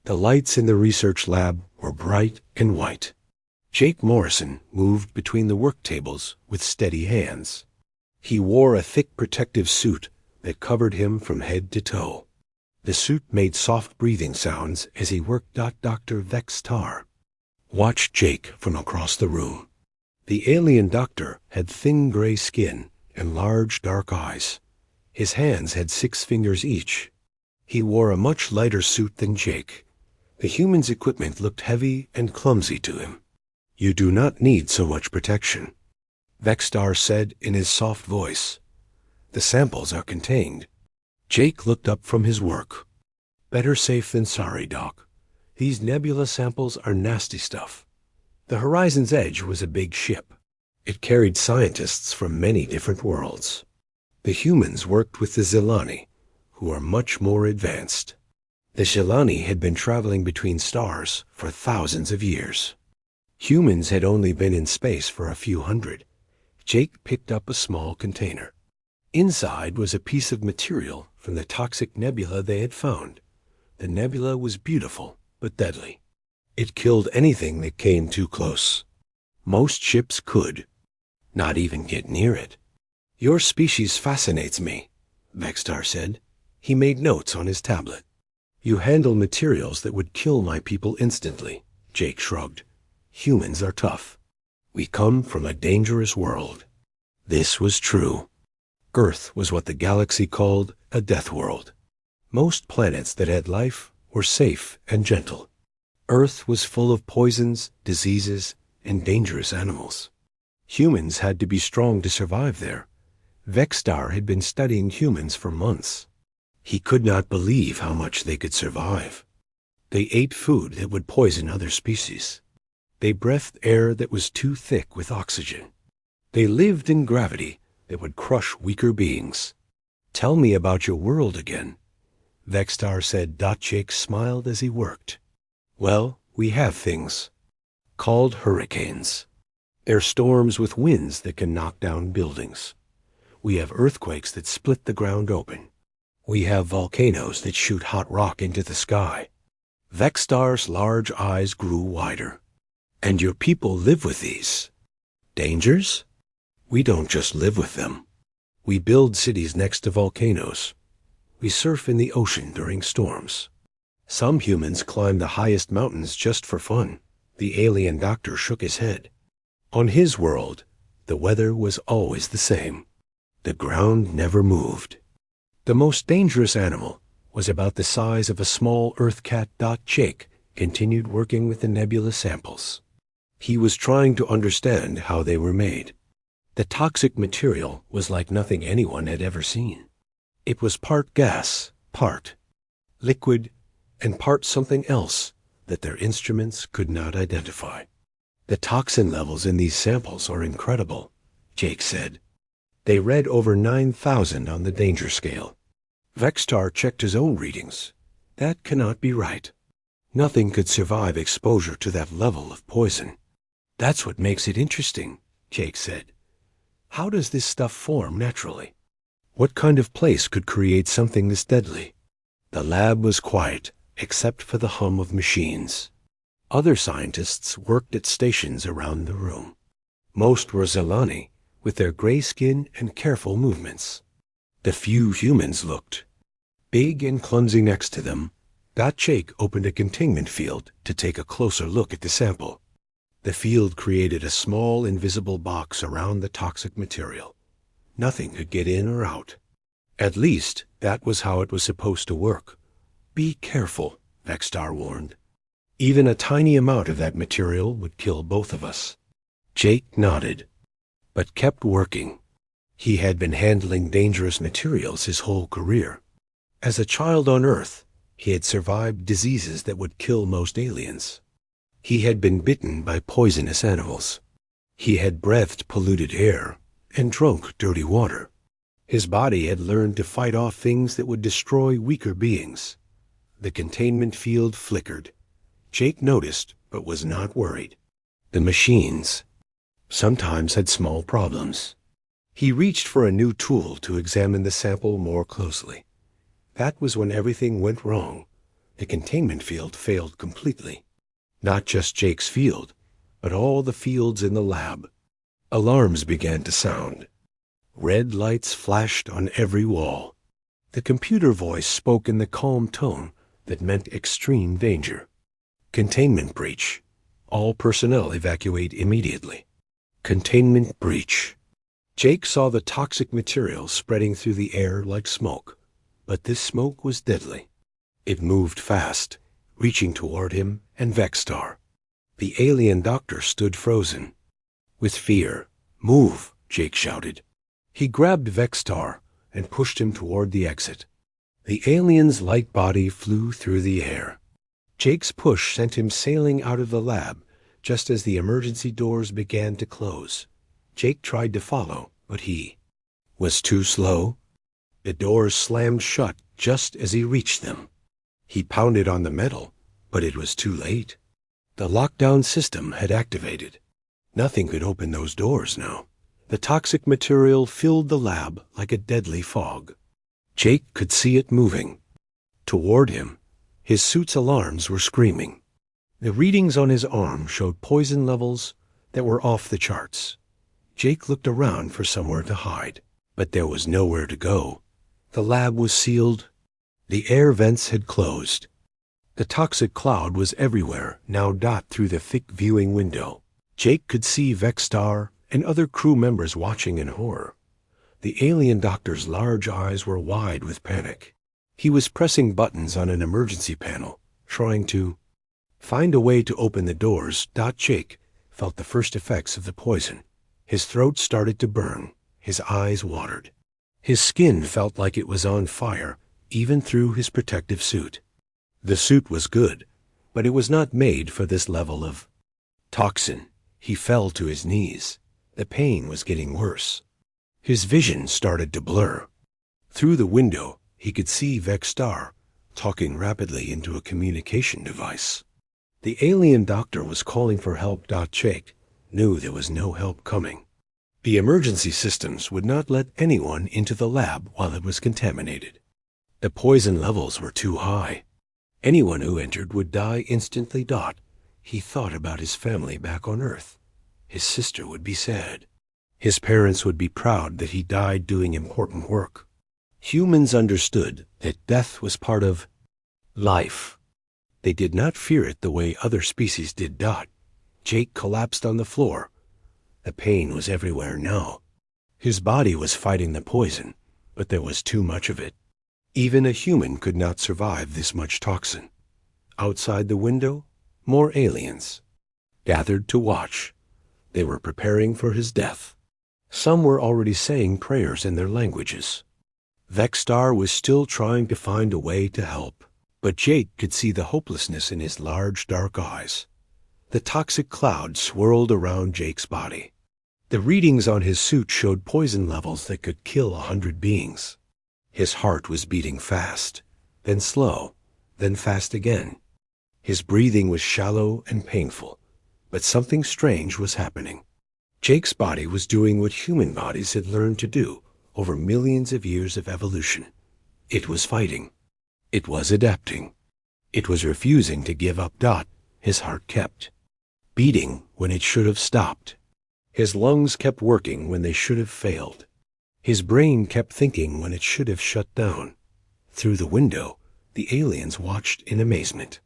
The lights in the research lab were bright and white. Jake Morrison moved between the work tables with steady hands. He wore a thick protective suit that covered him from head to toe. The suit made soft breathing sounds as he worked. Dr. Vextar watched Jake from across the room. The alien doctor had thin gray skin and large dark eyes. His hands had 6 fingers each. He wore a much lighter suit than Jake. The human's equipment looked heavy and clumsy to him. "You do not need so much protection," Vextar said in his soft voice. "The samples are contained." Jake looked up from his work. "Better safe than sorry, Doc. These nebula samples are nasty stuff." The Horizon's Edge was a big ship. It carried scientists from many different worlds. The humans worked with the Zilani, who are much more advanced. The Zilani had been traveling between stars for thousands of years. Humans had only been in space for a few hundred. Jake picked up a small container. Inside was a piece of material from the toxic nebula they had found. The nebula was beautiful, but deadly. It killed anything that came too close. Most ships could not even get near it. "Your species fascinates me," Vextar said. He made notes on his tablet. "You handle materials that would kill my people instantly," Jake shrugged. "Humans are tough. We come from a dangerous world." This was true. Earth was what the galaxy called a death world. Most planets that had life were safe and gentle. Earth was full of poisons, diseases, and dangerous animals. Humans had to be strong to survive there. Vextar had been studying humans for months. He could not believe how much they could survive. They ate food that would poison other species. They breathed air that was too thick with oxygen. They lived in gravity that would crush weaker beings. "Tell me about your world again," Vextar said. Jake smiled as he worked. "Well, we have things called hurricanes. They're storms with winds that can knock down buildings. We have earthquakes that split the ground open. We have volcanoes that shoot hot rock into the sky." Vextar's large eyes grew wider. "And your people live with these dangers?" "We don't just live with them. We build cities next to volcanoes. We surf in the ocean during storms. Some humans climb the highest mountains just for fun." The alien doctor shook his head. On his world, the weather was always the same. The ground never moved. The most dangerous animal was about the size of a small earth cat. Jake continued working with the nebula samples. He was trying to understand how they were made. The toxic material was like nothing anyone had ever seen. It was part gas, part liquid, and part something else that their instruments could not identify. "The toxin levels in these samples are incredible," Jake said. They read over 9,000 on the danger scale. Vextar checked his own readings. That cannot be right. Nothing could survive exposure to that level of poison. "That's what makes it interesting," Jake said. "How does this stuff form naturally? What kind of place could create something this deadly?" The lab was quiet, except for the hum of machines. Other scientists worked at stations around the room. Most were Zilani, with their gray skin and careful movements. The few humans looked big and clumsy next to them. Jake opened a containment field to take a closer look at the sample. The field created a small invisible box around the toxic material. Nothing could get in or out. At least, that was how it was supposed to work. "Be careful," Vextar warned. "Even a tiny amount of that material would kill both of us." Jake nodded, but kept working. He had been handling dangerous materials his whole career. As a child on Earth, he had survived diseases that would kill most aliens. He had been bitten by poisonous animals. He had breathed polluted air and drunk dirty water. His body had learned to fight off things that would destroy weaker beings. The containment field flickered. Jake noticed, but was not worried. The machines sometimes had small problems. He reached for a new tool to examine the sample more closely. That was when everything went wrong. The containment field failed completely. Not just Jake's field, but all the fields in the lab. Alarms began to sound. Red lights flashed on every wall. The computer voice spoke in the calm tone that meant extreme danger. Containment breach. All personnel evacuate immediately. Containment breach. Jake saw the toxic material spreading through the air like smoke, but this smoke was deadly. It moved fast, reaching toward him and Vexstar. The alien doctor stood frozen. With fear. "Move," Jake shouted. He grabbed Vexstar and pushed him toward the exit. The alien's light body flew through the air. Jake's push sent him sailing out of the lab just as the emergency doors began to close. Jake tried to follow, but he was too slow. The doors slammed shut just as he reached them. He pounded on the metal, but it was too late. The lockdown system had activated. Nothing could open those doors now. The toxic material filled the lab like a deadly fog. Jake could see it moving. Toward him, his suit's alarms were screaming. The readings on his arm showed poison levels that were off the charts. Jake looked around for somewhere to hide, but there was nowhere to go. The lab was sealed. The air vents had closed. The toxic cloud was everywhere, now dot through the thick viewing window. Jake could see Vexstar and other crew members watching in horror. The alien doctor's large eyes were wide with panic. He was pressing buttons on an emergency panel, trying to find a way to open the doors. Jake felt the first effects of the poison. His throat started to burn. His eyes watered. His skin felt like it was on fire, even through his protective suit. The suit was good, but it was not made for this level of toxin. He fell to his knees. The pain was getting worse. His vision started to blur. Through the window, he could see Vexstar talking rapidly into a communication device. The alien doctor was calling for help. Jake knew there was no help coming. The emergency systems would not let anyone into the lab while it was contaminated. The poison levels were too high. Anyone who entered would die instantly. He thought about his family back on Earth. His sister would be sad. His parents would be proud that he died doing important work. Humans understood that death was part of life. They did not fear it the way other species did. Jake collapsed on the floor. The pain was everywhere now. His body was fighting the poison, but there was too much of it. Even a human could not survive this much toxin. Outside the window, more aliens gathered to watch. They were preparing for his death. Some were already saying prayers in their languages. Vexstar was still trying to find a way to help, but Jake could see the hopelessness in his large, dark eyes. The toxic cloud swirled around Jake's body. The readings on his suit showed poison levels that could kill 100 beings. His heart was beating fast, then slow, then fast again. His breathing was shallow and painful, but something strange was happening. Jake's body was doing what human bodies had learned to do over millions of years of evolution. It was fighting. It was adapting. It was refusing to give up. His heart kept beating when it should have stopped. His lungs kept working when they should have failed. His brain kept thinking when it should have shut down. Through the window, the aliens watched in amazement.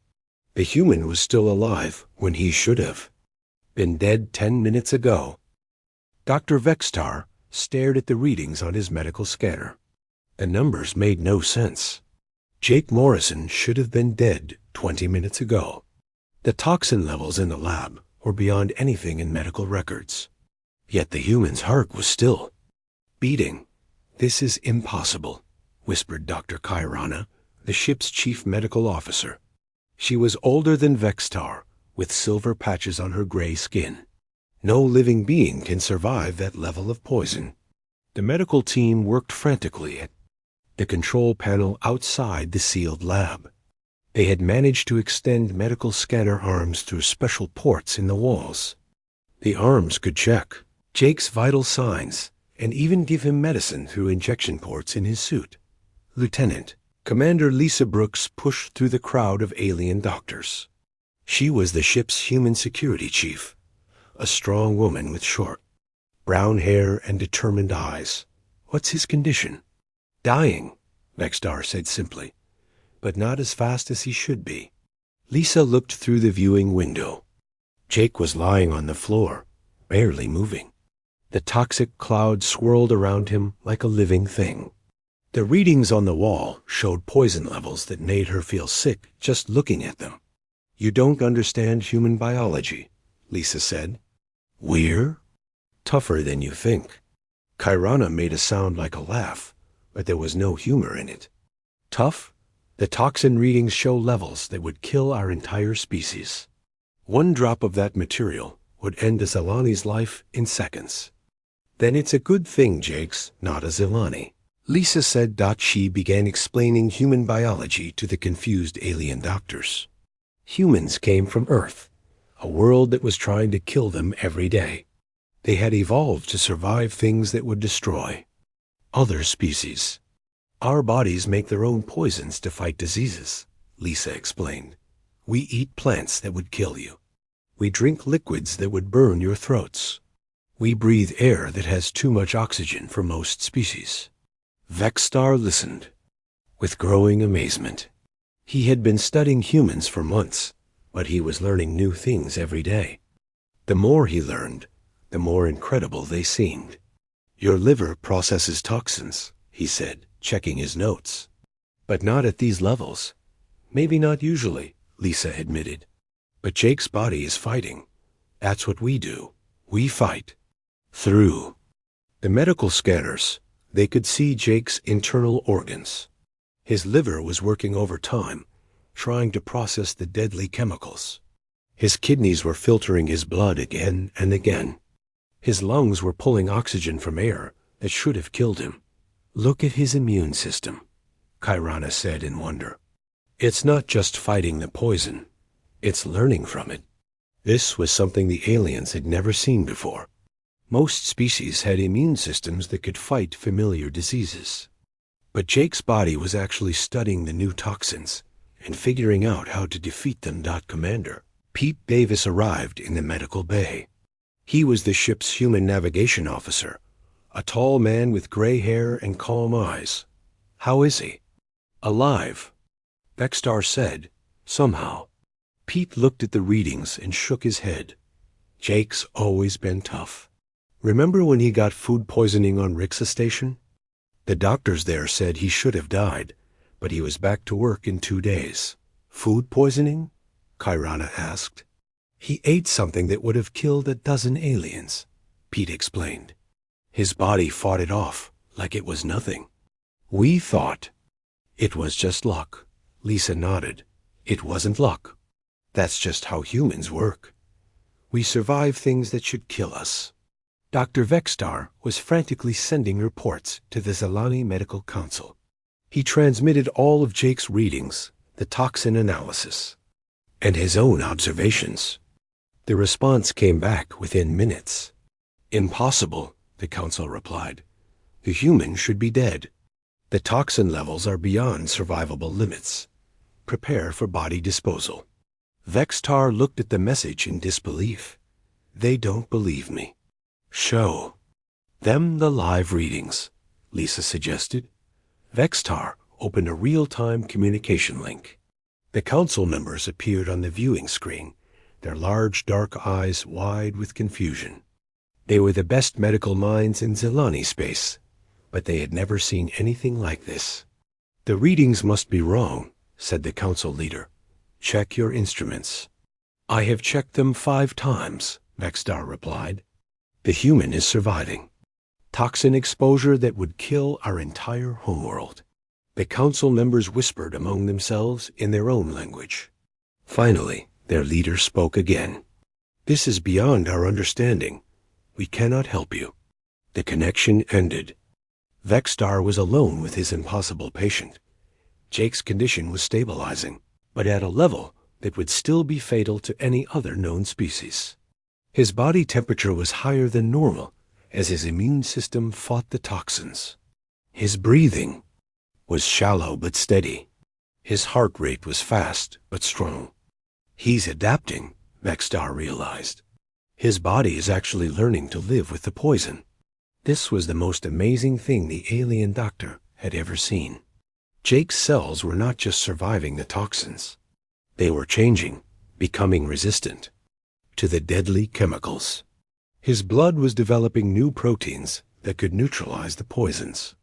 The human was still alive when he should have been dead 10 minutes ago. Dr. Vexstar stared at the readings on his medical scanner. The numbers made no sense. Jake Morrison should have been dead 20 minutes ago. The toxin levels in the lab were beyond anything in medical records. Yet the human's heart was still beating. "This is impossible," whispered Dr. Kairana, the ship's chief medical officer. She was older than Vexstar, with silver patches on her gray skin. No living being can survive that level of poison. The medical team worked frantically at the control panel outside the sealed lab. They had managed to extend medical scanner arms through special ports in the walls. The arms could check Jake's vital signs and even give him medicine through injection ports in his suit. "Lieutenant," Commander Lisa Brooks pushed through the crowd of alien doctors. She was the ship's human security chief, a strong woman with short, brown hair and determined eyes. "What's his condition?" "Dying," Vextar said simply, "but not as fast as he should be." Lisa looked through the viewing window. Jake was lying on the floor, barely moving. The toxic cloud swirled around him like a living thing. The readings on the wall showed poison levels that made her feel sick just looking at them. "You don't understand human biology," Lisa said. "We're tougher than you think." Kairana made a sound like a laugh, but there was no humor in it. "Tough? The toxin readings show levels that would kill our entire species. One drop of that material would end a Zilani's life in seconds." "Then it's a good thing Jake's not a Zilani," Lisa said. She began explaining human biology to the confused alien doctors. Humans came from Earth, a world that was trying to kill them every day. They had evolved to survive things that would destroy other species. "Our bodies make their own poisons to fight diseases," Lisa explained. "We eat plants that would kill you. We drink liquids that would burn your throats. We breathe air that has too much oxygen for most species." Vextar listened with growing amazement. He had been studying humans for months, but he was learning new things every day. The more he learned, the more incredible they seemed. "Your liver processes toxins," he said, checking his notes. "But not at these levels." "Maybe not usually," Lisa admitted. "But Jake's body is fighting. That's what we do. We fight." Through the medical scanners, they could see Jake's internal organs. His liver was working overtime, trying to process the deadly chemicals. His kidneys were filtering his blood again and again. His lungs were pulling oxygen from air that should have killed him. "Look at his immune system," Kairana said in wonder. "It's not just fighting the poison, it's learning from it." This was something the aliens had never seen before. Most species had immune systems that could fight familiar diseases. But Jake's body was actually studying the new toxins and figuring out how to defeat them. Commander Pete Davis arrived in the medical bay. He was the ship's human navigation officer, a tall man with gray hair and calm eyes. "How is he?" "Alive," Vextar said, somehow. Pete looked at the readings and shook his head. "Jake's always been tough. Remember when he got food poisoning on Rixa Station? The doctors there said he should have died, but he was back to work in 2 days. "Food poisoning?" Kairana asked. "He ate something that would have killed a dozen aliens," Pete explained. "His body fought it off like it was nothing. We thought it was just luck." Lisa nodded. "It wasn't luck. That's just how humans work. We survive things that should kill us." Dr. Vextar was frantically sending reports to the Zilani Medical Council. He transmitted all of Jake's readings, the toxin analysis, and his own observations. The response came back within minutes. "Impossible," the council replied. "The human should be dead. The toxin levels are beyond survivable limits. Prepare for body disposal." Vextar looked at the message in disbelief. "They don't believe me." "Show them the live readings," Lisa suggested. Vextar opened a real-time communication link. The council members appeared on the viewing screen, their large dark eyes wide with confusion. They were the best medical minds in Zilani space, but they had never seen anything like this. "The readings must be wrong," said the council leader. "Check your instruments." "I have checked them 5 times, Vextar replied. "The human is surviving. Toxin exposure that would kill our entire homeworld." The council members whispered among themselves in their own language. Finally, their leader spoke again. "This is beyond our understanding. We cannot help you." The connection ended. Vextar was alone with his impossible patient. Jake's condition was stabilizing, but at a level that would still be fatal to any other known species. His body temperature was higher than normal as his immune system fought the toxins. His breathing was shallow but steady. His heart rate was fast but strong. He's adapting, Vexstar realized. His body is actually learning to live with the poison. This was the most amazing thing the alien doctor had ever seen. Jake's cells were not just surviving the toxins. They were changing, becoming resistant to the deadly chemicals. His blood was developing new proteins that could neutralize the poisons.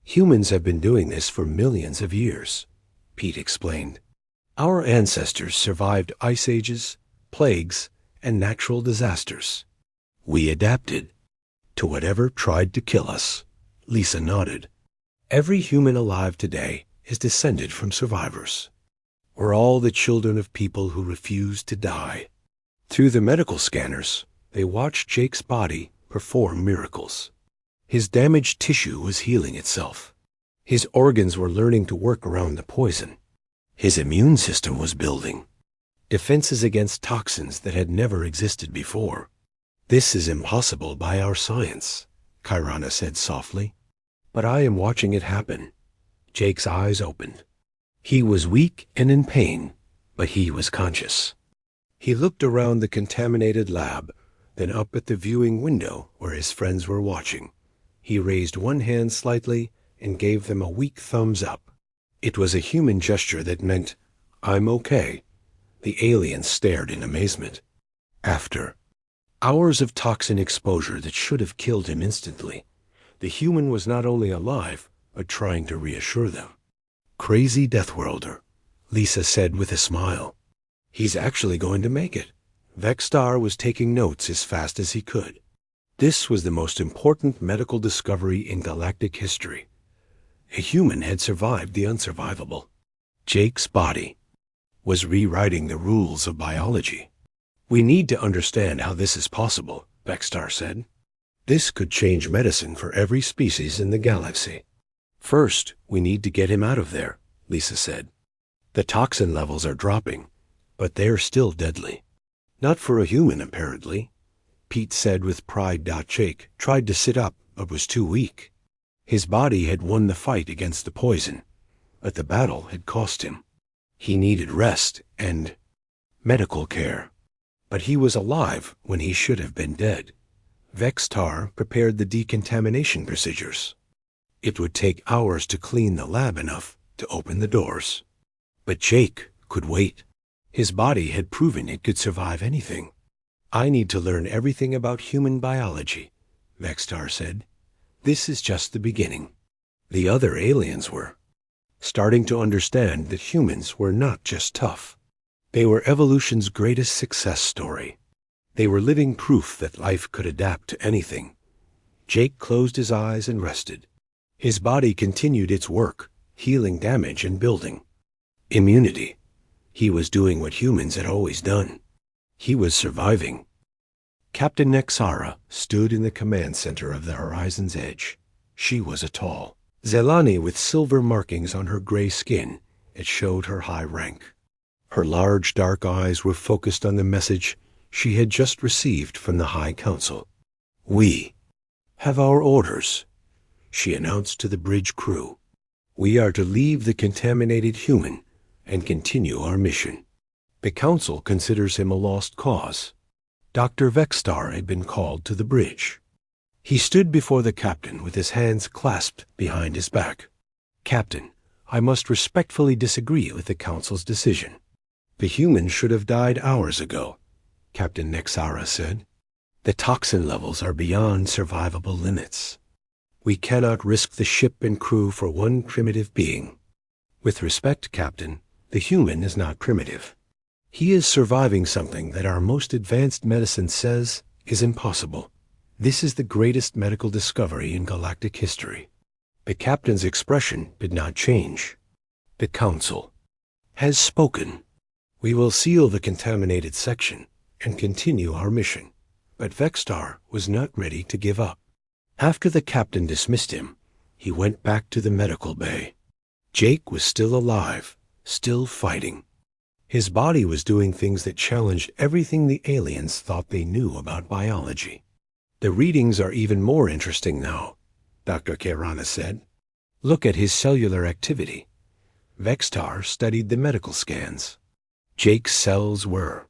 Humans have been doing this for millions of years, Pete explained. Our ancestors survived ice ages, plagues, and natural disasters. We adapted to whatever tried to kill us. Lisa nodded. Every human alive today is descended from survivors. We're all the children of people who refused to die. Through the medical scanners, they watched Jake's body perform miracles. His damaged tissue was healing itself. His organs were learning to work around the poison. His immune system was building defenses against toxins that had never existed before. This is impossible by our science, Kirana said softly. But I am watching it happen. Jake's eyes opened. He was weak and in pain, but he was conscious. He looked around the contaminated lab, then up at the viewing window where his friends were watching. He raised one hand slightly and gave them a weak thumbs up. It was a human gesture that meant, "I'm okay." The aliens stared in amazement. After hours of toxin exposure that should have killed him instantly, the human was not only alive, but trying to reassure them. Crazy Deathworlder, Lisa said with a smile. He's actually going to make it. Vexstar was taking notes as fast as he could. This was the most important medical discovery in galactic history. A human had survived the unsurvivable. Jake's body was rewriting the rules of biology. We need to understand how this is possible, Vexstar said. This could change medicine for every species in the galaxy. First, we need to get him out of there, Lisa said. The toxin levels are dropping, but they're still deadly. Not for a human, apparently, Pete said with pride. Jake tried to sit up, but was too weak. His body had won the fight against the poison, but the battle had cost him. He needed rest and medical care. But he was alive when he should have been dead. Vexstar prepared the decontamination procedures. It would take hours to clean the lab enough to open the doors. But Jake could wait. His body had proven it could survive anything. I need to learn everything about human biology, Vexstar said. This is just the beginning. The other aliens were starting to understand that humans were not just tough. They were evolution's greatest success story. They were living proof that life could adapt to anything. Jake closed his eyes and rested. His body continued its work, healing damage and building immunity. He was doing what humans had always done. He was surviving. Captain Nexara stood in the command center of the horizon's edge. She was a tall Zelani with silver markings on her gray skin. It showed her high rank. Her large dark eyes were focused on the message she had just received from the High Council. "We have our orders," she announced to the bridge crew. "We are to leave the contaminated human and continue our mission. The Council considers him a lost cause." Dr. Vexstar had been called to the bridge. He stood before the captain with his hands clasped behind his back. "Captain, I must respectfully disagree with the Council's decision. The human should have died hours ago," Captain Nexara said. "The toxin levels are beyond survivable limits. We cannot risk the ship and crew for one primitive being." "With respect, Captain, the human is not primitive. He is surviving something that our most advanced medicine says is impossible. This is the greatest medical discovery in galactic history." The captain's expression did not change. "The Council has spoken. We will seal the contaminated section and continue our mission." But Vexstar was not ready to give up. After the captain dismissed him, he went back to the medical bay. Jake was still alive, still fighting. His body was doing things that challenged everything the aliens thought they knew about biology. "The readings are even more interesting now," Dr. Kirana said. Look at his cellular activity. Vextar studied the medical scans. Jake's cells were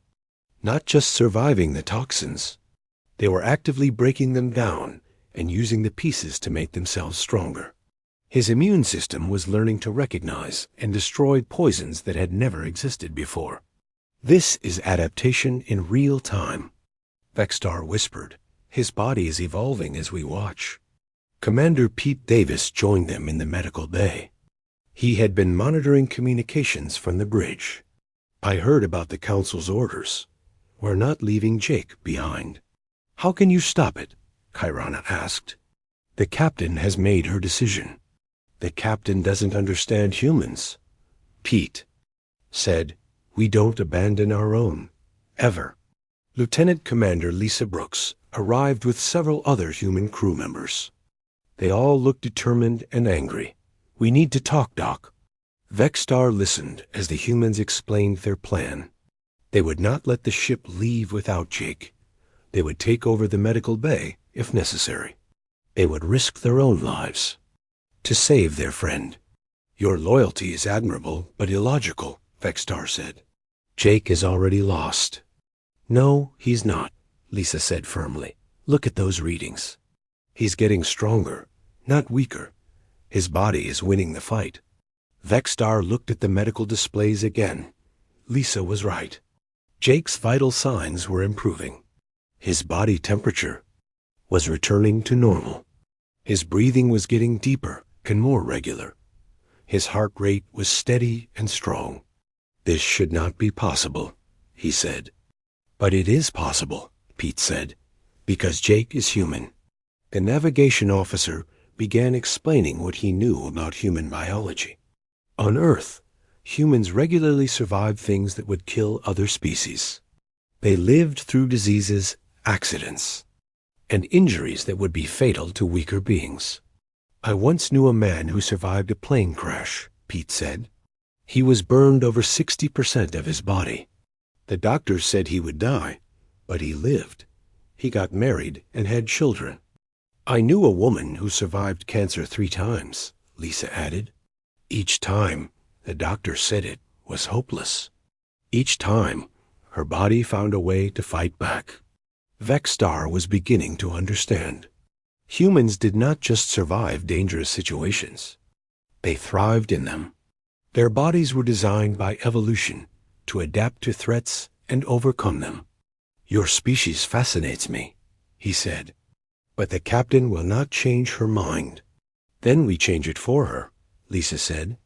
not just surviving the toxins, they were actively breaking them down and using the pieces to make themselves stronger. His immune system was learning to recognize and destroy poisons that had never existed before. This is adaptation in real time, Vextar whispered. His body is evolving as we watch. Commander Pete Davis joined them in the medical bay. He had been monitoring communications from the bridge. I heard about the Council's orders. We're not leaving Jake behind. How can you stop it? Kyrana asked. The captain has made her decision. The captain doesn't understand humans. Pete said, we don't abandon our own, ever. Lieutenant Commander Lisa Brooks arrived with several other human crew members. They all looked determined and angry. We need to talk, Doc. Vextar listened as the humans explained their plan. They would not let the ship leave without Jake. They would take over the medical bay if necessary. They would risk their own lives to save their friend. Your loyalty is admirable but illogical, Vextar said. Jake is already lost. No, he's not, Lisa said firmly. Look at those readings. He's getting stronger, not weaker. His body is winning the fight. Vextar looked at the medical displays again. Lisa was right. Jake's vital signs were improving. His body temperature was returning to normal. His breathing was getting deeper and more regular. His heart rate was steady and strong. This should not be possible, he said. But it is possible, Pete said, because Jake is human. The navigation officer began explaining what he knew about human biology. On Earth, humans regularly survived things that would kill other species. They lived through diseases, accidents, and injuries that would be fatal to weaker beings. I once knew a man who survived a plane crash, Pete said. He was burned over 60% of his body. The doctors said he would die, but he lived. He got married and had children. I knew a woman who survived cancer 3 times, Lisa added. Each time, the doctor said it was hopeless. Each time, her body found a way to fight back. Vextar was beginning to understand. Humans did not just survive dangerous situations. They thrived in them. Their bodies were designed by evolution to adapt to threats and overcome them. Your species fascinates me, he said. But the captain will not change her mind. Then we change it for her, Lisa said.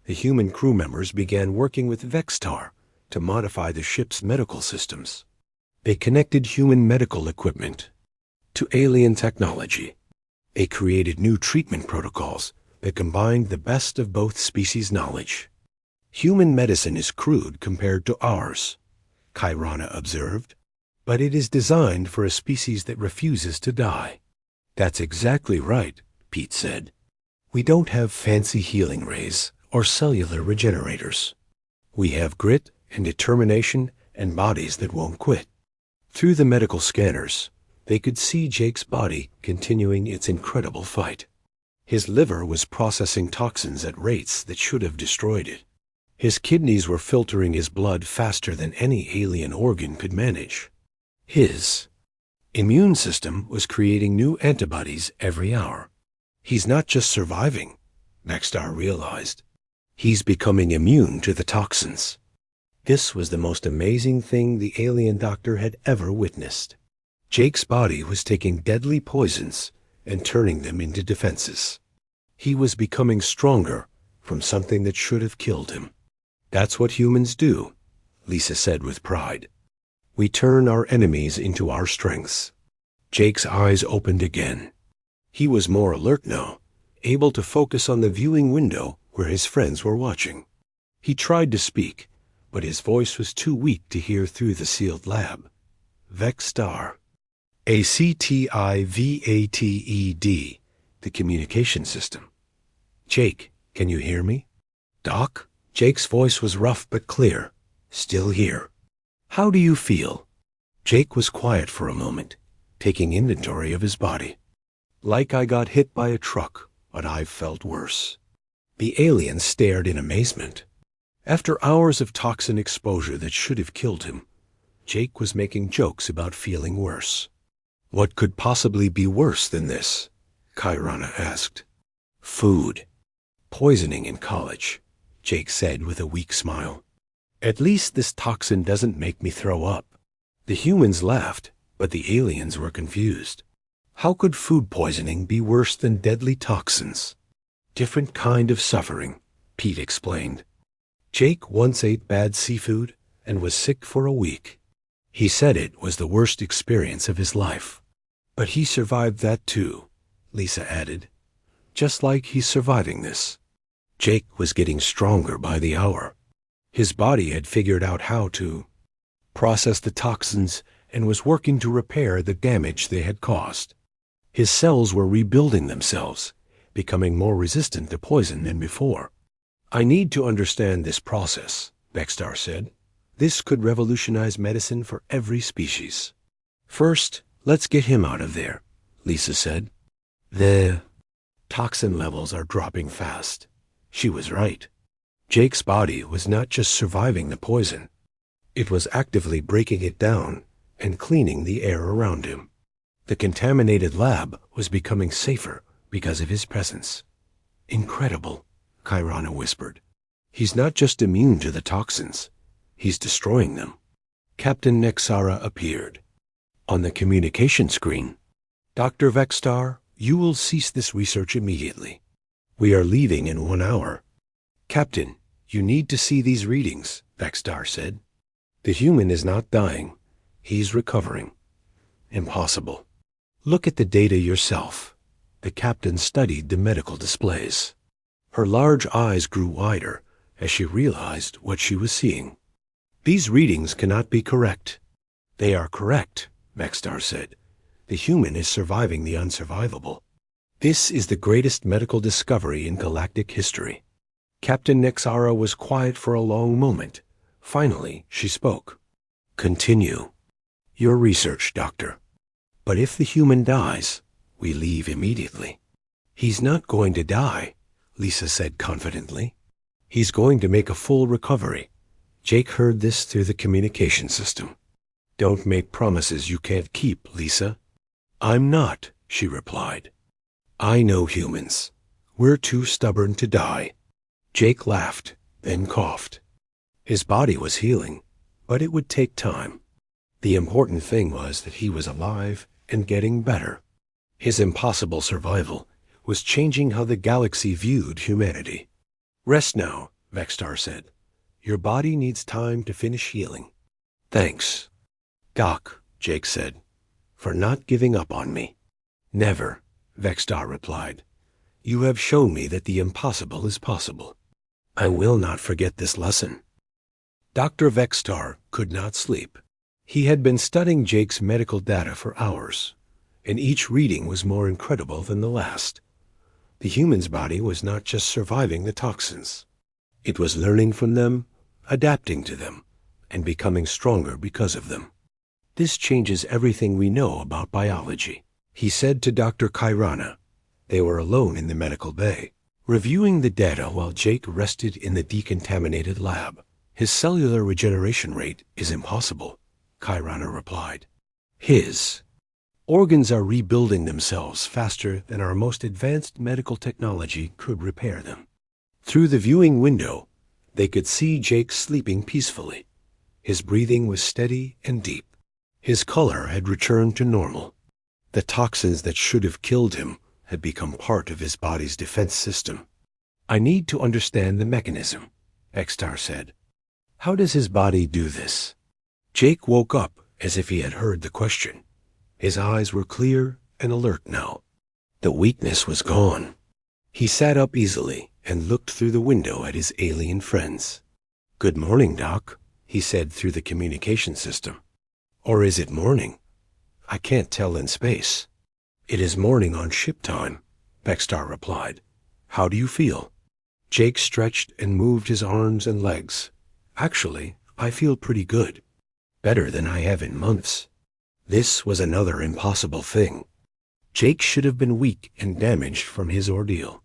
The human crew members began working with Vextar to modify the ship's medical systems. They connected human medical equipment to alien technology. They created new treatment protocols that combined the best of both species' knowledge. Human medicine is crude compared to ours, Kyrana observed, but it is designed for a species that refuses to die. That's exactly right, Pete said. We don't have fancy healing rays or cellular regenerators. We have grit and determination and bodies that won't quit. Through the medical scanners, they could see Jake's body continuing its incredible fight. His liver was processing toxins at rates that should have destroyed it. His kidneys were filtering his blood faster than any alien organ could manage. His immune system was creating new antibodies every hour. He's not just surviving, Vextar realized. He's becoming immune to the toxins. This was the most amazing thing the alien doctor had ever witnessed. Jake's body was taking deadly poisons and turning them into defenses. He was becoming stronger from something that should have killed him. That's what humans do, Lisa said with pride. We turn our enemies into our strengths. Jake's eyes opened again. He was more alert now, able to focus on the viewing window where his friends were watching. He tried to speak, but his voice was too weak to hear through the sealed lab. Vextar. ACTIVATED, the communication system. Jake, can you hear me? Doc? Jake's voice was rough but clear. Still here. How do you feel? Jake was quiet for a moment, taking inventory of his body. Like I got hit by a truck but I've felt worse." The alien stared in amazement. After hours of toxin exposure that should have killed him, Jake was making jokes about feeling worse. "What could possibly be worse than this?" Kairana asked. "Food. Poisoning in college," Jake said with a weak smile. "At least this toxin doesn't make me throw up." The humans laughed, but the aliens were confused. How could food poisoning be worse than deadly toxins? "Different kind of suffering," Pete explained. Jake once ate bad seafood and was sick for a week. He said it was the worst experience of his life. "But he survived that too," Lisa added. "Just like he's surviving this." Jake was getting stronger by the hour. His body had figured out how to process the toxins and was working to repair the damage they had caused. His cells were rebuilding themselves, becoming more resistant to poison than before. "I need to understand this process," Bextar said. "This could revolutionize medicine for every species." "First, let's get him out of there," Lisa said. "The toxin levels are dropping fast." She was right. Jake's body was not just surviving the poison. It was actively breaking it down and cleaning the air around him. The contaminated lab was becoming safer because of his presence. "Incredible," Kairana whispered. "He's not just immune to the toxins. He's destroying them." Captain Nexara appeared. On the communication screen, "Dr. Vextar, you will cease this research immediately. We are leaving in 1 hour." "Captain, you need to see these readings," Vextar said. "The human is not dying. He's recovering." "Impossible." "Look at the data yourself." The captain studied the medical displays. Her large eyes grew wider as she realized what she was seeing. "These readings cannot be correct." "They are correct," Vextar said. "The human is surviving the unsurvivable. This is the greatest medical discovery in galactic history." Captain Nexara was quiet for a long moment. Finally, she spoke. "Continue your research, Doctor. But if the human dies, we leave immediately." "He's not going to die," Lisa said confidently. "He's going to make a full recovery." Jake heard this through the communication system. "Don't make promises you can't keep, Lisa." "I'm not," she replied. "I know humans. We're too stubborn to die." Jake laughed, then coughed. His body was healing, but it would take time. The important thing was that he was alive and getting better. His impossible survival was changing how the galaxy viewed humanity. "Rest now," Vextar said. "Your body needs time to finish healing." "Thanks, Doc," Jake said, "for not giving up on me." "Never," Vextar replied. "You have shown me that the impossible is possible. I will not forget this lesson." Dr. Vextar could not sleep. He had been studying Jake's medical data for hours, and each reading was more incredible than the last. The human's body was not just surviving the toxins. It was learning from them, adapting to them, and becoming stronger because of them. "This changes everything we know about biology," he said to Dr. Kairana. They were alone in the medical bay, reviewing the data while Jake rested in the decontaminated lab. "His cellular regeneration rate is impossible," Kairana replied. "His organs are rebuilding themselves faster than our most advanced medical technology could repair them." Through the viewing window, they could see Jake sleeping peacefully. His breathing was steady and deep. His color had returned to normal. The toxins that should have killed him had become part of his body's defense system. "I need to understand the mechanism," Vextar said. "How does his body do this?" Jake woke up as if he had heard the question. His eyes were clear and alert now. The weakness was gone. He sat up easily and looked through the window at his alien friends. "Good morning, Doc," he said through the communication system. "Or is it morning? I can't tell in space." "It is morning on ship time," Vextar replied. "How do you feel?" Jake stretched and moved his arms and legs. "Actually, I feel pretty good. Better than I have in months." This was another impossible thing. Jake should have been weak and damaged from his ordeal.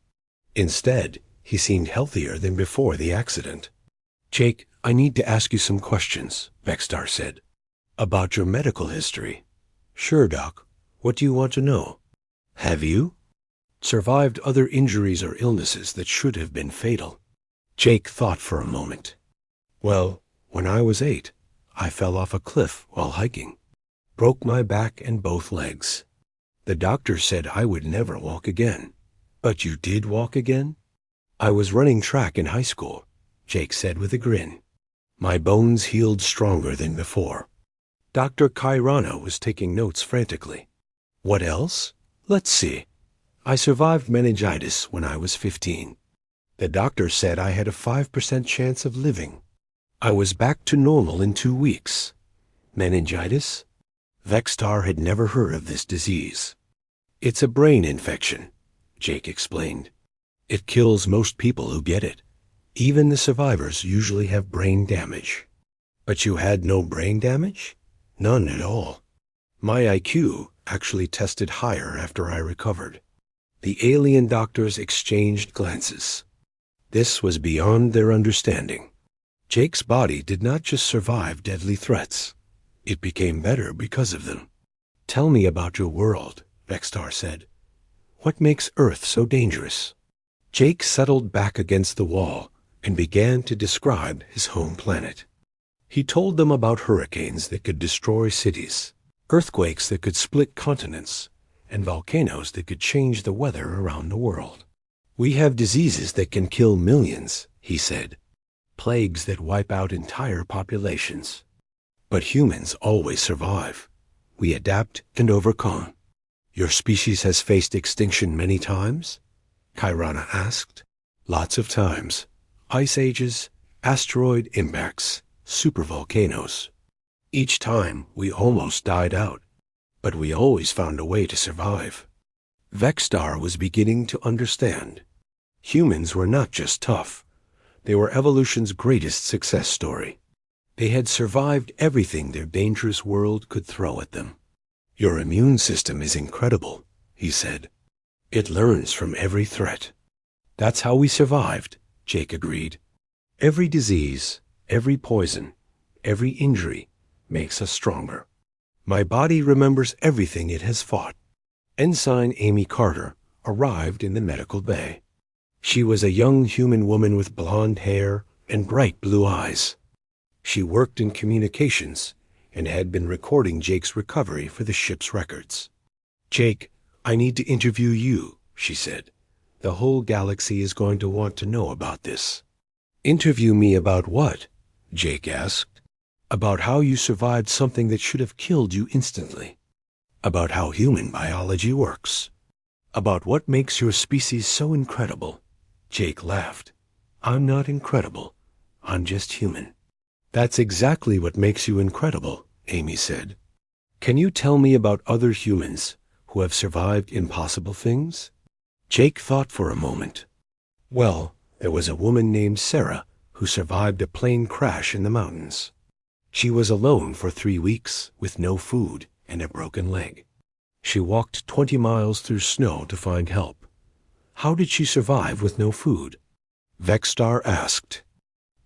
Instead, he seemed healthier than before the accident. Jake, I need to ask you some questions, Vextar said. About your medical history. Sure, Doc. What do you want to know? Have you survived other injuries or illnesses that should have been fatal? Jake thought for a moment. Well, when I was 8, I fell off a cliff while hiking. Broke my back and both legs. The doctor said I would never walk again. But you did walk again? I was running track in high school, Jake said with a grin. My bones healed stronger than before. Dr. Kairana was taking notes frantically. What else? Let's see. I survived meningitis when I was 15. The doctor said I had a 5% chance of living. I was back to normal in 2 weeks. Meningitis? Vextar had never heard of this disease. It's a brain infection, Jake explained. It kills most people who get it. Even the survivors usually have brain damage. But you had no brain damage? None at all. My IQ actually tested higher after I recovered. The alien doctors exchanged glances. This was beyond their understanding. Jake's body did not just survive deadly threats. It became better because of them. Tell me about your world, Vextar said. What makes Earth so dangerous? Jake settled back against the wall and began to describe his home planet. He told them about hurricanes that could destroy cities, earthquakes that could split continents, and volcanoes that could change the weather around the world. We have diseases that can kill millions, he said. Plagues that wipe out entire populations. But humans always survive. We adapt and overcome. Your species has faced extinction many times? Kairana asked. Lots of times. Ice ages, asteroid impacts, supervolcanoes. Each time we almost died out, but we always found a way to survive. Vextar was beginning to understand. Humans were not just tough. They were evolution's greatest success story. They had survived everything their dangerous world could throw at them. Your immune system is incredible, he said. It learns from every threat. That's how we survived, Jake agreed. Every disease, every poison, every injury makes us stronger. My body remembers everything it has fought. Ensign Amy Carter arrived in the medical bay. She was a young human woman with blonde hair and bright blue eyes. She worked in communications and had been recording Jake's recovery for the ship's records. Jake, I need to interview you, she said. The whole galaxy is going to want to know about this. Interview me about what? Jake asked. About how you survived something that should have killed you instantly. About how human biology works. About what makes your species so incredible. Jake laughed. I'm not incredible. I'm just human. That's exactly what makes you incredible, Amy said. Can you tell me about other humans who have survived impossible things? Jake thought for a moment. Well, there was a woman named Sarah who survived a plane crash in the mountains. She was alone for 3 weeks with no food and a broken leg. She walked 20 miles through snow to find help. How did she survive with no food? Vextar asked.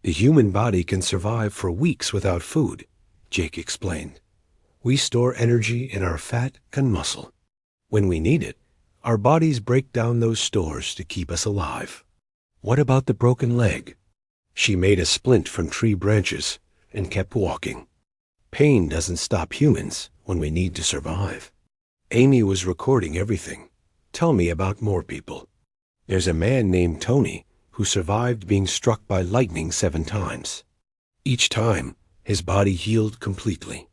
The human body can survive for weeks without food, Jake explained. We store energy in our fat and muscle. When we need it, our bodies break down those stores to keep us alive. What about the broken leg? She made a splint from tree branches and kept walking. Pain doesn't stop humans when we need to survive. Amy was recording everything. Tell me about more people. There's a man named Tony who survived being struck by lightning 7 times. Each time, his body healed completely.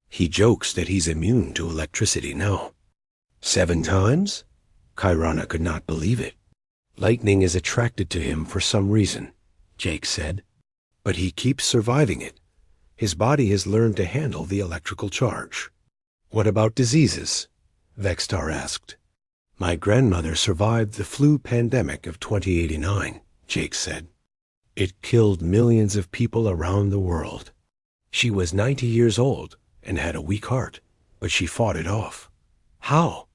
He jokes that he's immune to electricity now. 7 times? Kairana could not believe it. Lightning is attracted to him for some reason, Jake said. But he keeps surviving it. His body has learned to handle the electrical charge. What about diseases? Vextar asked. My grandmother survived the flu pandemic of 2089, Jake said. It killed millions of people around the world. She was 90 years old and had a weak heart, but she fought it off. How?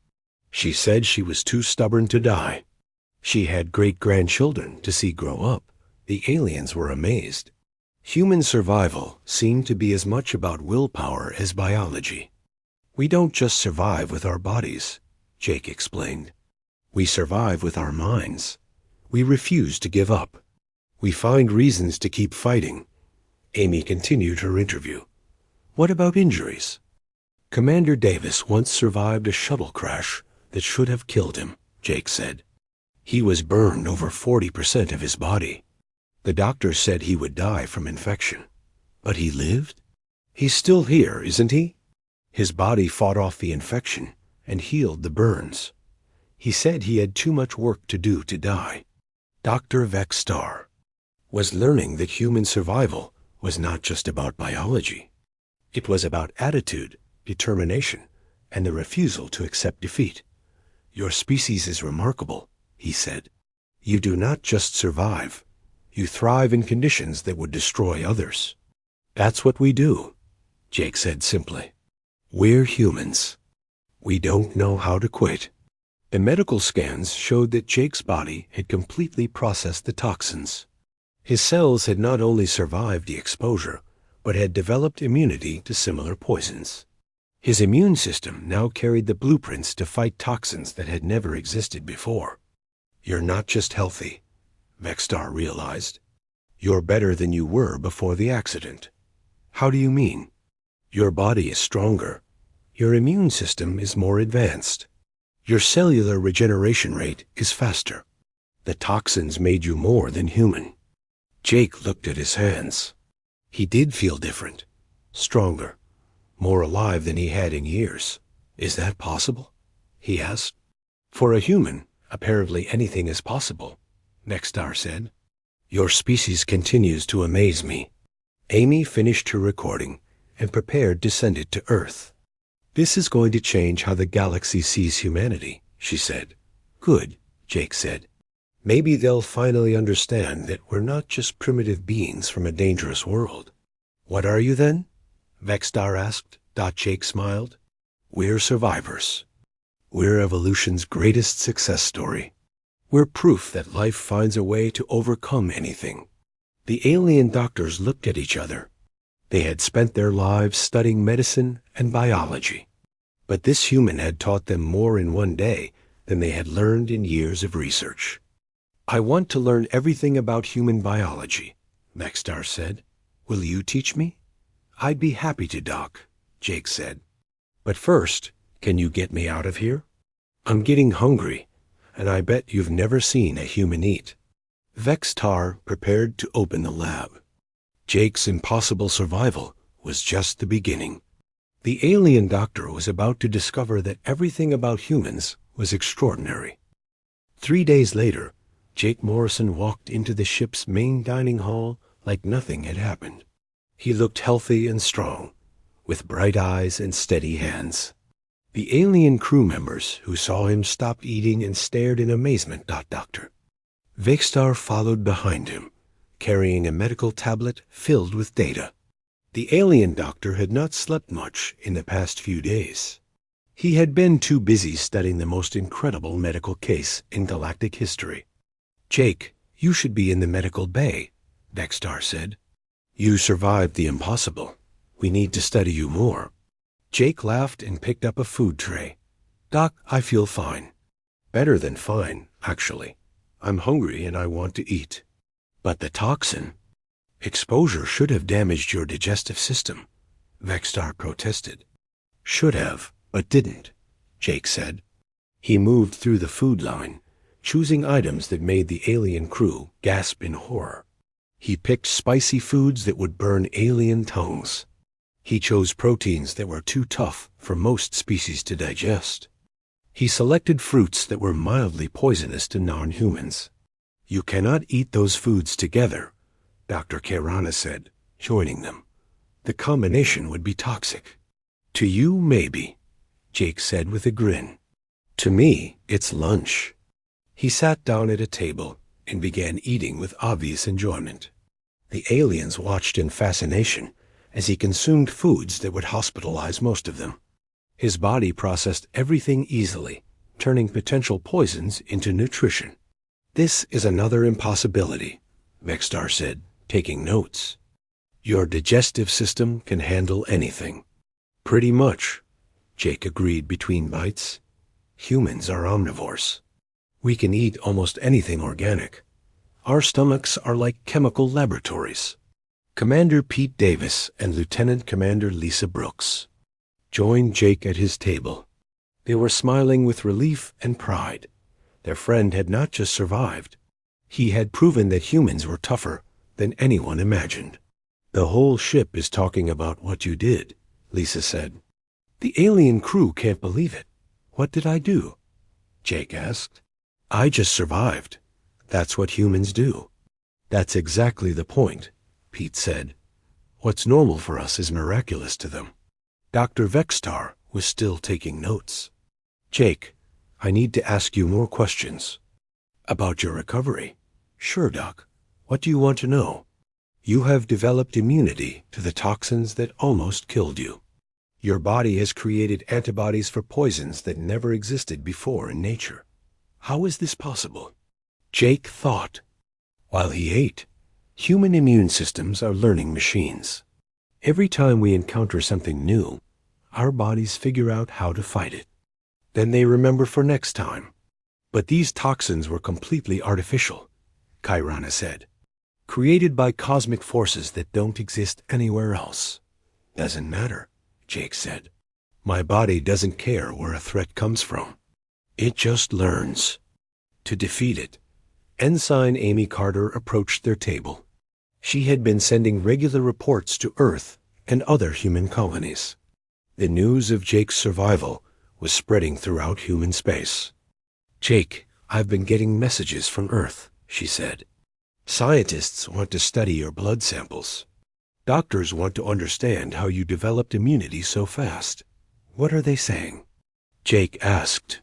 She said she was too stubborn to die. She had great-grandchildren to see grow up. The aliens were amazed. Human survival seemed to be as much about willpower as biology. We don't just survive with our bodies, Jake explained. We survive with our minds. We refuse to give up. We find reasons to keep fighting. Amy continued her interview. What about injuries? Commander Davis once survived a shuttle crash that should have killed him, Jake said. He was burned over 40% of his body. The doctor said he would die from infection. But he lived? He's still here, isn't he? His body fought off the infection and healed the burns. He said he had too much work to do to die. Dr. Vextar was learning that human survival was not just about biology. It was about attitude, determination, and the refusal to accept defeat. Your species is remarkable, he said. You do not just survive. You thrive in conditions that would destroy others. That's what we do, Jake said simply. We're humans. We don't know how to quit. The medical scans showed that Jake's body had completely processed the toxins. His cells had not only survived the exposure, but had developed immunity to similar poisons. His immune system now carried the blueprints to fight toxins that had never existed before. You're not just healthy, Vextar realized. You're better than you were before the accident. How do you mean? Your body is stronger. Your immune system is more advanced. Your cellular regeneration rate is faster. The toxins made you more than human. Jake looked at his hands. He did feel different, stronger, more alive than he had in years. Is that possible? He asked. For a human, apparently anything is possible, Vextar said. Your species continues to amaze me. Amy finished her recording and prepared to send it to Earth. This is going to change how the galaxy sees humanity, she said. Good, Jake said. Maybe they'll finally understand that we're not just primitive beings from a dangerous world. What are you then? Vextar asked. Jake smiled. We're survivors. We're evolution's greatest success story. We're proof that life finds a way to overcome anything. The alien doctors looked at each other. They had spent their lives studying medicine and biology. But this human had taught them more in one day than they had learned in years of research. I want to learn everything about human biology, Vextar said. Will you teach me? I'd be happy to, Doc, Jake said. But first, can you get me out of here? I'm getting hungry, and I bet you've never seen a human eat. Vextar prepared to open the lab. Jake's impossible survival was just the beginning. The alien doctor was about to discover that everything about humans was extraordinary. 3 days later, Jake Morrison walked into the ship's main dining hall like nothing had happened. He looked healthy and strong, with bright eyes and steady hands. The alien crew members who saw him stopped eating and stared in amazement at Doctor. Vextar followed behind him, carrying a medical tablet filled with data. The alien doctor had not slept much in the past few days. He had been too busy studying the most incredible medical case in galactic history. Jake, you should be in the medical bay, Vextar said. You survived the impossible. We need to study you more. Jake laughed and picked up a food tray. Doc, I feel fine. Better than fine, actually. I'm hungry and I want to eat. But the toxin. Exposure should have damaged your digestive system, Vextar protested. Should have, but didn't, Jake said. He moved through the food line, choosing items that made the alien crew gasp in horror. He picked spicy foods that would burn alien tongues. He chose proteins that were too tough for most species to digest. He selected fruits that were mildly poisonous to non-humans. You cannot eat those foods together, Dr. Kirana said, joining them. The combination would be toxic. To you, maybe, Jake said with a grin. To me, it's lunch. He sat down at a table and began eating with obvious enjoyment. The aliens watched in fascination as he consumed foods that would hospitalize most of them. His body processed everything easily, turning potential poisons into nutrition. This is another impossibility, Vextar said, taking notes. Your digestive system can handle anything. Pretty much, Jake agreed between bites. Humans are omnivores. We can eat almost anything organic. Our stomachs are like chemical laboratories. Commander Pete Davis and Lieutenant Commander Lisa Brooks joined Jake at his table. They were smiling with relief and pride. Their friend had not just survived. He had proven that humans were tougher than anyone imagined. The whole ship is talking about what you did, Lisa said. The alien crew can't believe it. What did I do? Jake asked. I just survived. That's what humans do. That's exactly the point, Pete said. What's normal for us is miraculous to them. Dr. Vextar was still taking notes. Jake, I need to ask you more questions. About your recovery? Sure, Doc. What do you want to know? You have developed immunity to the toxins that almost killed you. Your body has created antibodies for poisons that never existed before in nature. How is this possible? Jake thought. While he ate, human immune systems are learning machines. Every time we encounter something new, our bodies figure out how to fight it. Then they remember for next time. But these toxins were completely artificial, Kairana said. Created by cosmic forces that don't exist anywhere else. Doesn't matter, Jake said. My body doesn't care where a threat comes from. It just learns. To defeat it, Ensign Amy Carter approached their table. She had been sending regular reports to Earth and other human colonies. The news of Jake's survival was spreading throughout human space. Jake, I've been getting messages from Earth, she said. Scientists want to study your blood samples. Doctors want to understand how you developed immunity so fast. What are they saying? Jake asked.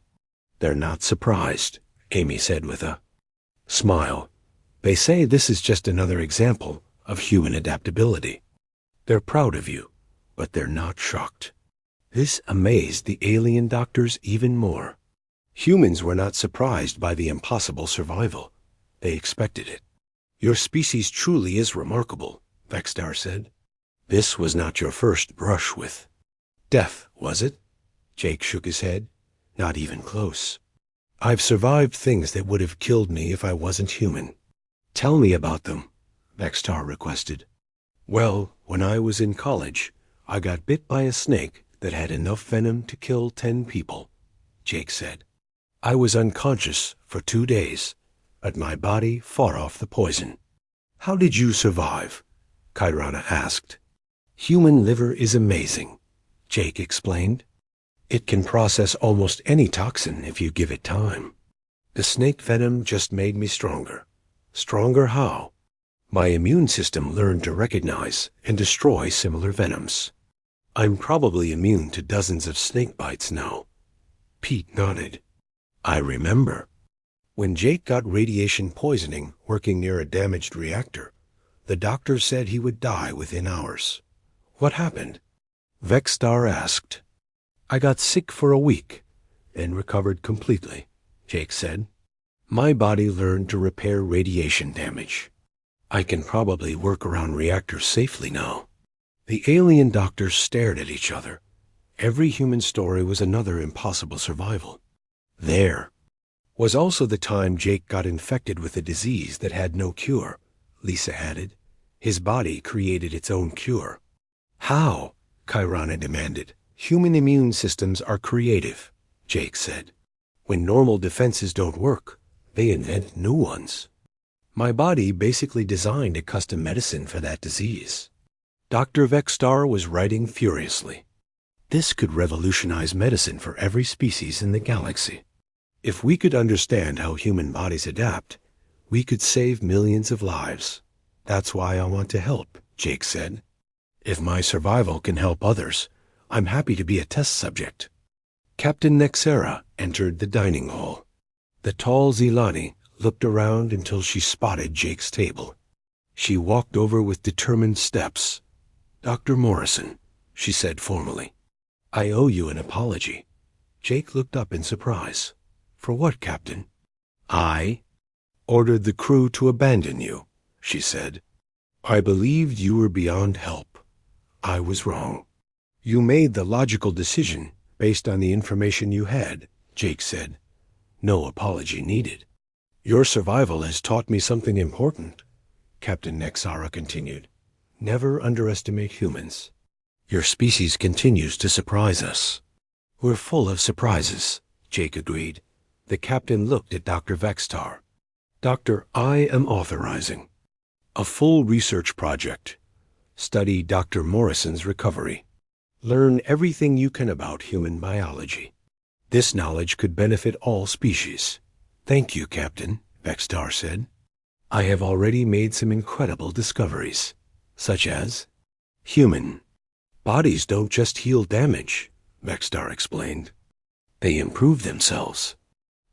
They're not surprised, Amy said with a smile. They say this is just another example of human adaptability. They're proud of you, but they're not shocked. This amazed the alien doctors even more. Humans were not surprised by the impossible survival. They expected it. Your species truly is remarkable, Vextar said. This was not your first brush with death, was it? Jake shook his head. Not even close. I've survived things that would have killed me if I wasn't human. Tell me about them, Vextar requested. Well, when I was in college, I got bit by a snake that had enough venom to kill 10 people, Jake said. I was unconscious for 2 days, but my body fought off the poison. How did you survive? Kairana asked. Human liver is amazing, Jake explained. It can process almost any toxin if you give it time. The snake venom just made me stronger. Stronger how? My immune system learned to recognize and destroy similar venoms. I'm probably immune to dozens of snake bites now. Pete nodded. I remember. When Jake got radiation poisoning working near a damaged reactor, the doctor said he would die within hours. What happened? Vextar asked. I got sick for a week and recovered completely, Jake said. My body learned to repair radiation damage. I can probably work around reactors safely now. The alien doctors stared at each other. Every human story was another impossible survival. There was also the time Jake got infected with a disease that had no cure, Lisa added. His body created its own cure. How? Kairana demanded. Human immune systems are creative, Jake said. When normal defenses don't work, they invent new ones. My body basically designed a custom medicine for that disease. Dr. Vextar was writing furiously. This could revolutionize medicine for every species in the galaxy. If we could understand how human bodies adapt, we could save millions of lives. That's why I want to help, Jake said. If my survival can help others, I'm happy to be a test subject. Captain Nexera entered the dining hall. The tall Zilani looked around until she spotted Jake's table. She walked over with determined steps. Dr. Morrison, she said formally, I owe you an apology. Jake looked up in surprise. For what, Captain? ordered the crew to abandon you, she said. I believed you were beyond help. I was wrong. You made the logical decision based on the information you had, Jake said. No apology needed. Your survival has taught me something important, Captain Nexara continued. Never underestimate humans. Your species continues to surprise us. We're full of surprises, Jake agreed. The captain looked at Dr. Vextar. Doctor, I am authorizing a full research project. Study Dr. Morrison's recovery. Learn everything you can about human biology. This knowledge could benefit all species. Thank you, Captain, Vextar said. I have already made some incredible discoveries, such as human. Bodies don't just heal damage, Vextar explained. They improve themselves.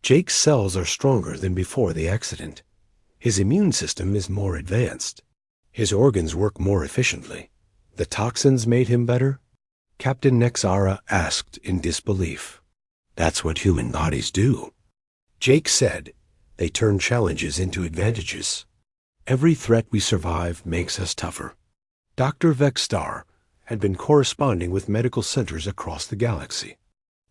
Jake's cells are stronger than before the accident. His immune system is more advanced. His organs work more efficiently. The toxins made him better? Captain Nexara asked in disbelief. That's what human bodies do. Jake said, they turn challenges into advantages. Every threat we survive makes us tougher. Dr. Vextar had been corresponding with medical centers across the galaxy.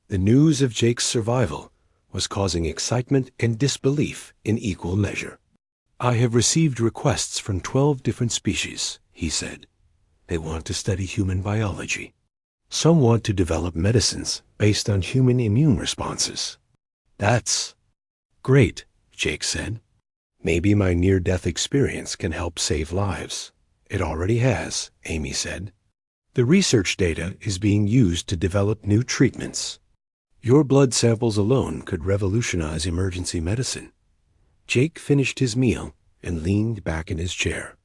The news of Jake's survival was causing excitement and disbelief in equal measure. I have received requests from 12 different species, he said. They want to study human biology. Some want to develop medicines based on human immune responses. That's great, Jake said. Maybe my near-death experience can help save lives. It already has, Amy said. The research data is being used to develop new treatments. Your blood samples alone could revolutionize emergency medicine. Jake finished his meal and leaned back in his chair.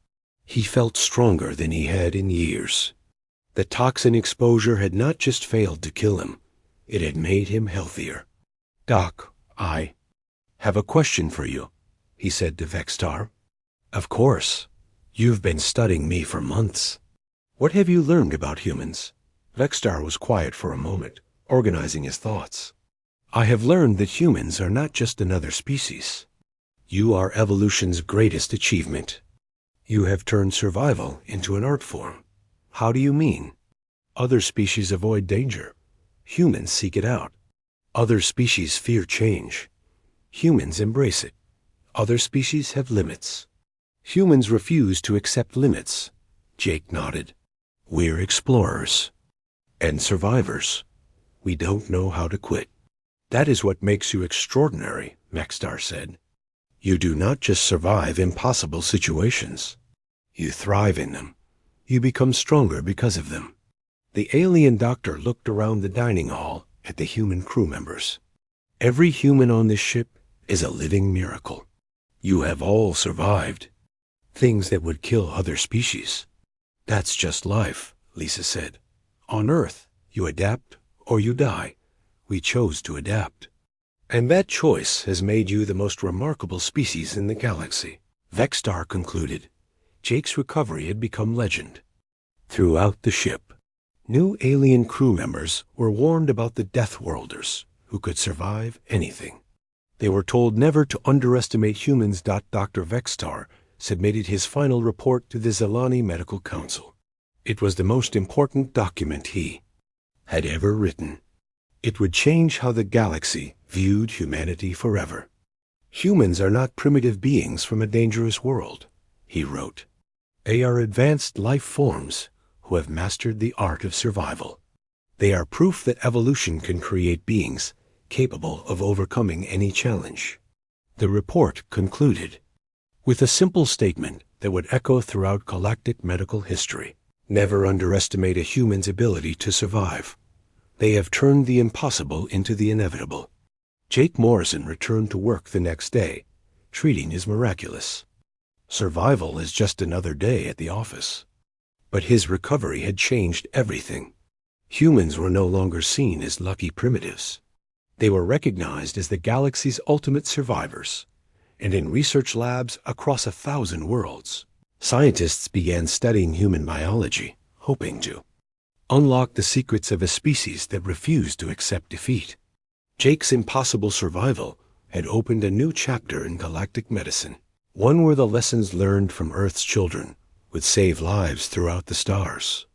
He felt stronger than he had in years. The toxin exposure had not just failed to kill him, it had made him healthier. Doc, I have a question for you, he said to Vextar. Of course. You've been studying me for months. What have you learned about humans? Vextar was quiet for a moment, organizing his thoughts. I have learned that humans are not just another species. You are evolution's greatest achievement. You have turned survival into an art form. How do you mean? Other species avoid danger. Humans seek it out. Other species fear change. Humans embrace it. Other species have limits. Humans refuse to accept limits. Jake nodded. We're explorers. And survivors. We don't know how to quit. That is what makes you extraordinary, Vextar said. You do not just survive impossible situations. You thrive in them. You become stronger because of them. The alien doctor looked around the dining hall at the human crew members. Every human on this ship is a living miracle. You have all survived. Things that would kill other species. That's just life, Lisa said. On Earth, you adapt or you die. We chose to adapt. And that choice has made you the most remarkable species in the galaxy. Vextar concluded. Jake's recovery had become legend. Throughout the ship, new alien crew members were warned about the Deathworlders, who could survive anything. They were told never to underestimate humans. Dr. Vextar submitted his final report to the Zelani Medical Council. It was the most important document he had ever written. It would change how the galaxy viewed humanity forever. Humans are not primitive beings from a dangerous world, he wrote. They are advanced life forms who have mastered the art of survival. They are proof that evolution can create beings capable of overcoming any challenge. The report concluded with a simple statement that would echo throughout galactic medical history. Never underestimate a human's ability to survive. They have turned the impossible into the inevitable. Jake Morrison returned to work the next day, treating his miraculous. Survival is just another day at the office. But his recovery had changed everything. Humans were no longer seen as lucky primitives. They were recognized as the galaxy's ultimate survivors, and in research labs across 1,000 worlds, scientists began studying human biology, hoping to unlock the secrets of a species that refused to accept defeat. Jake's impossible survival had opened a new chapter in galactic medicine, one where the lessons learned from Earth's children would save lives throughout the stars.